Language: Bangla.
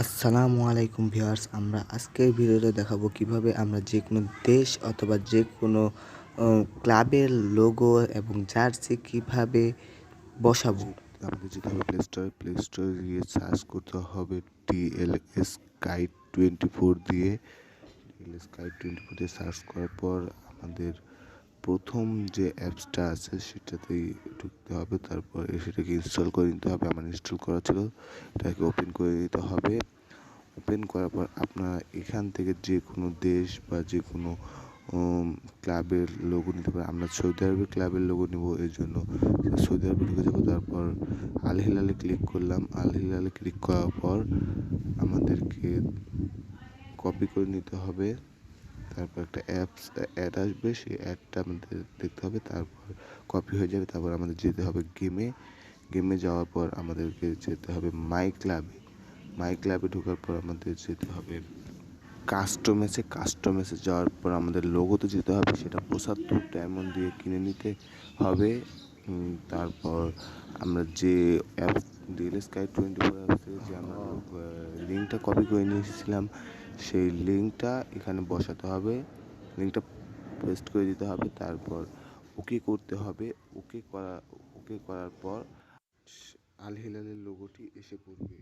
আসসালামু আলাইকুম ভিউয়ার্স, আমরা আজকের ভিডিওতে দেখাবো কিভাবে আমরা যে কোনো দেশ অথবা যে কোনো ক্লাবের লোগো এবং জার্সি কিভাবে বসাবো। আমাদের যেতে হবে প্লে স্টোরে গিয়ে সার্চ করতে হবে টিএলএস গাইড 24 দিয়ে। টিএলএস গাইড 24 দিয়ে সার্চ করার পর আমাদের প্রথম যে অ্যাপসটা আছে সেটাতেই ঢুকতে হবে। তারপর সেটাকে ইনস্টল করে নিতে হবে। আমার ইনস্টল করা ছিল, এটাকে ওপেন করে নিতে হবে। ওপেন করার পর আপনারা এখান থেকে যে কোনো দেশ বা যে কোনো ক্লাবের লোগো নিতে পারেন। আমরা সৌদি আরবের ক্লাবের লোগো নেব, এই জন্য সৌদি আরবে ঢুকে যাবো। তারপর আল হিলালে ক্লিক করলাম। আল হিলালে ক্লিক করার পর আমাদেরকে কপি করে নিতে হবে। তারপর একটা অ্যাড আসবে, সেই অ্যাডটা আমাদের দেখতে হবে। তারপর কপি হয়ে যাবে। তারপর আমাদের যেতে হবে গেমে যাওয়ার পর আমাদেরকে যেতে হবে মাই ক্লাবে ঢোকার পর আমাদের যেতে হবে কাস্টমেসে যাওয়ার পর আমাদের লোগোতে যেতে হবে। সেটা 75 ডায়মন্ড দিয়ে কিনে নিতে হবে। তারপর আমরা যে অ্যাপ ডিএলএস গাইড 24 অ্যাপসে যে আমরা লিঙ্কটা কপি করে নিয়ে এসেছিলাম, সেই লিঙ্কটা এখানে বসাতে হবে। লিঙ্কটা পেস্ট করে দিতে হবে। তারপর ওকে করতে হবে। ওকে করার পর আল হিলালের লোগোটি এসে পড়বে।